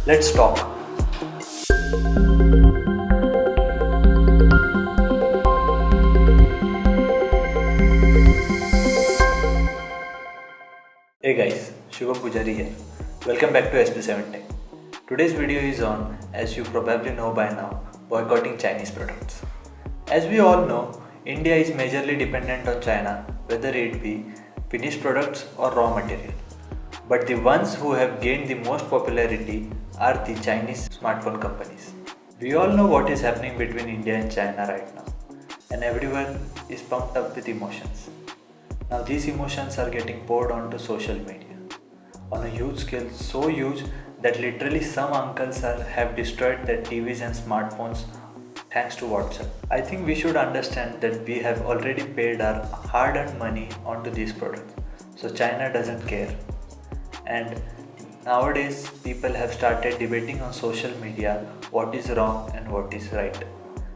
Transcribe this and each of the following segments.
Let's talk. Hey guys, Shubham Pujari here. Welcome back to SP7 Tech. Today's video is on, as you probably know by now, boycotting Chinese products. As we all know, India is majorly dependent on China, whether it be finished products or raw material. But the ones who have gained the most popularity are the Chinese smartphone companies. We all know what is happening between India and China right now, and everyone is pumped up with emotions. Now these emotions are getting poured onto social media on a huge scale, so huge that literally some uncles have destroyed their TVs and smartphones thanks to WhatsApp. I think we should understand that we have already paid our hard-earned money onto these products, so China doesn't care. And nowadays people have started debating on social media what is wrong and what is right.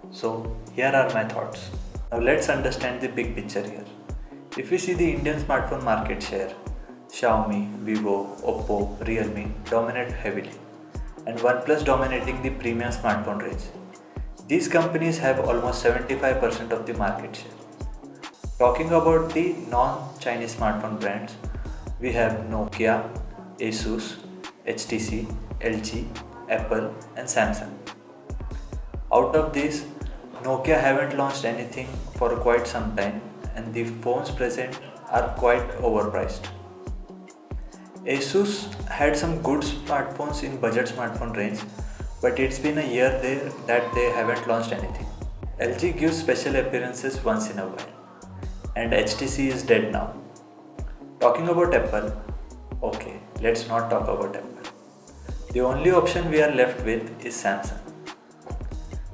So here are my thoughts. Now let's understand the big picture here. If we see the Indian smartphone market share, Xiaomi, Vivo, Oppo, Realme dominate heavily, and OnePlus dominating the premium smartphone range. These companies have almost 75% of the market share. Talking about the non-Chinese smartphone brands, we have Nokia, Asus, HTC, LG, Apple and Samsung. Out of these, Nokia haven't launched anything for quite some time, and the phones present are quite overpriced. Asus had some good smartphones in budget smartphone range, but it's been a year that they haven't launched anything. LG gives special appearances once in a while, and HTC is dead now. Talking about Apple, okay, let's not talk about Apple. The only option we are left with is Samsung.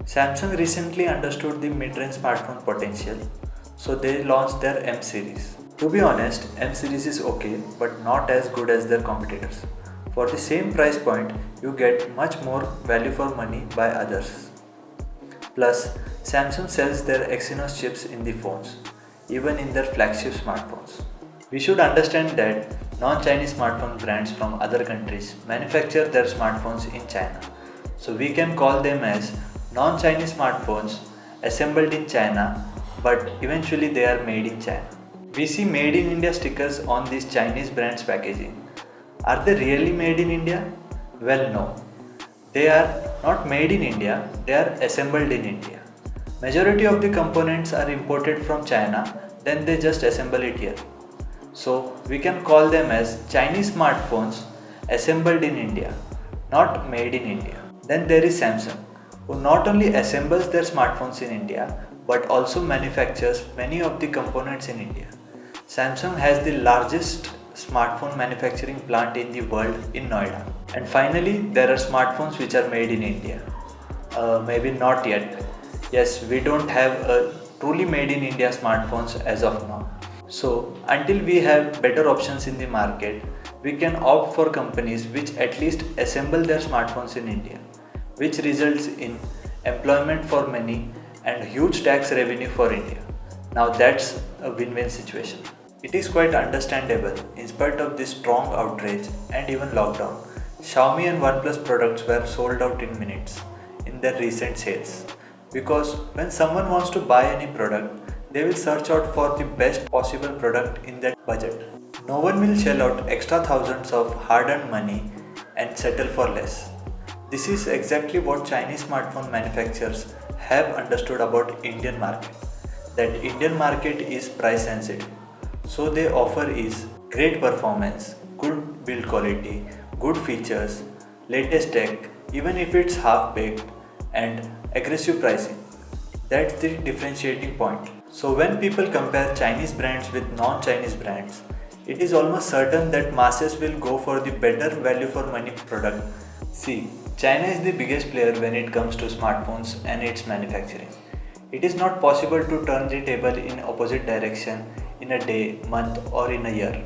Samsung recently understood the mid-range smartphone potential, so they launched their M series. To be honest, M series is okay, but not as good as their competitors. For the same price point, you get much more value for money by others. Plus, Samsung sells their Exynos chips in the phones, even in their flagship smartphones. We should understand that non-Chinese smartphone brands from other countries manufacture their smartphones in China. So we can call them as non-Chinese smartphones assembled in China, but eventually they are made in China. We see made in India stickers on these Chinese brands packaging. Are they really made in India? Well, no. They are not made in India, they are assembled in India. Majority of the components are imported from China, then they just assemble it here. So we can call them as Chinese smartphones assembled in India, not made in India. Then there is Samsung, who not only assembles their smartphones in India, but also manufactures many of the components in India. Samsung has the largest smartphone manufacturing plant in the world in Noida. And finally, there are smartphones which are made in India. Maybe not yet. Yes, we don't have a truly made in India smartphones as of now. So until we have better options in the market, we can opt for companies which at least assemble their smartphones in India, which results in employment for many and huge tax revenue for India. Now that's a win-win situation. It is quite understandable, in spite of this strong outrage and even lockdown, Xiaomi and OnePlus products were sold out in minutes in their recent sales. Because when someone wants to buy any product, they will search out for the best possible product in that budget. No one will shell out extra thousands of hard-earned money and settle for less. This is exactly what Chinese smartphone manufacturers have understood about Indian market, that Indian market is price sensitive. So they offer is great performance, good build quality, good features, latest tech, even if it's half-baked, and aggressive pricing. That's the differentiating point. So when people compare Chinese brands with non-Chinese brands, it is almost certain that masses will go for the better value for money product. See, China is the biggest player when it comes to smartphones and its manufacturing. It is not possible to turn the table in opposite direction in a day, month or in a year.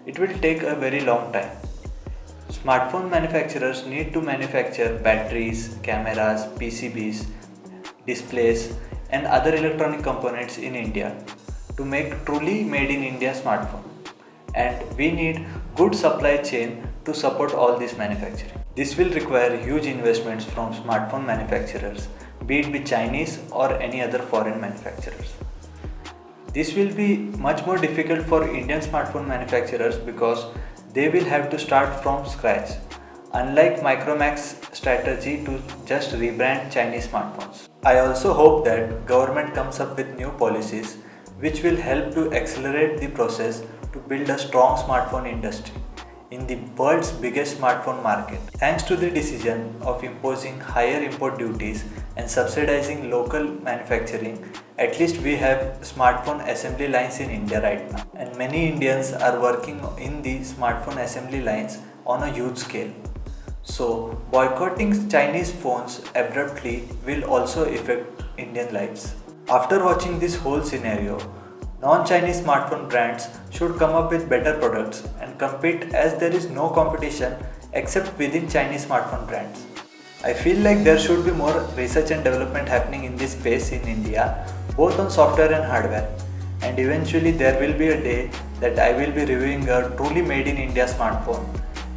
It will take a very long time. Smartphone manufacturers need to manufacture batteries, cameras, PCBs, displays and other electronic components in India to make truly made in India smartphone. And we need good supply chain to support all this manufacturing. This will require huge investments from smartphone manufacturers, be it be Chinese or any other foreign manufacturers. This will be much more difficult for Indian smartphone manufacturers because they will have to start from scratch, unlike Micromax's strategy to just rebrand Chinese smartphones. I also hope that government comes up with new policies which will help to accelerate the process to build a strong smartphone industry in the world's biggest smartphone market. Thanks to the decision of imposing higher import duties and subsidizing local manufacturing, at least we have smartphone assembly lines in India right now. And many Indians are working in the smartphone assembly lines on a huge scale. So, boycotting Chinese phones abruptly will also affect Indian lives. After watching this whole scenario, non-Chinese smartphone brands should come up with better products and compete, as there is no competition except within Chinese smartphone brands. I feel like there should be more research and development happening in this space in India, both on software and hardware. And eventually there will be a day that I will be reviewing a truly made in India smartphone.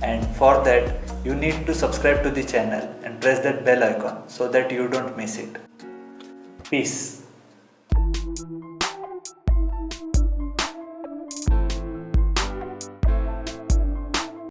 And for that, you need to subscribe to the channel and press that bell icon so that you don't miss it. Peace.